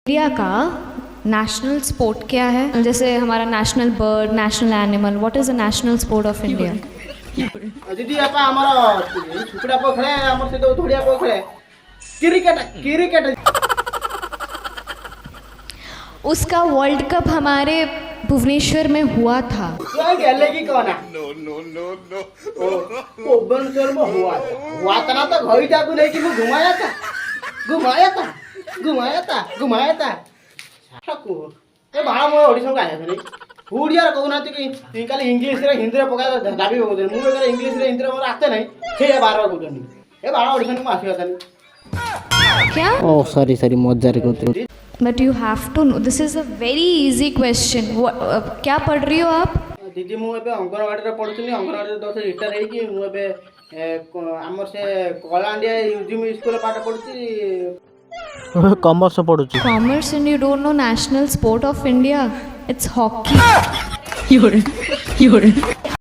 India का national sport क्या है? जैसे हमारा national bird, national animal, what is the national sport of India? दीदी आपा हमर सुकुड़ा पोखरे हमर से तो धोड़िया पोखरे क्रिकेट क्रिकेट उसका वर्ल्ड कप हमारे भुवनेश्वर में हुआ था। तो गेले की कोना नो ओ भुवनेश्वर में हुआ था ना तो घोई जाकू नहीं कि वो घुमाया था ठाकू ए बाळा मो ओडिसा का आया नहीं ओडिया कहूना कि काली इंग्लिश रे हिंदी रे पका दाबी होते मु बेकर इंग्लिश रे हिंदी रे मोर आते नहीं छे बार कहउतनी ए बाळा ओडिसा में आसी होता क्या? ओ सॉरी मजा रे कहते but you have to know, this is a very easy question. क्या पढ़ रही हो आप? दीदी मु एबे अंगनवाड़ी रे पढुतनी अंगनवाड़ी रे 10 रिटायर हे कि मु एबे हमर से कलांडिया यूजीएम स्कूल पाठ पढुची commerce पढुची। Commerce and you don't know national sport of India? It's hockey.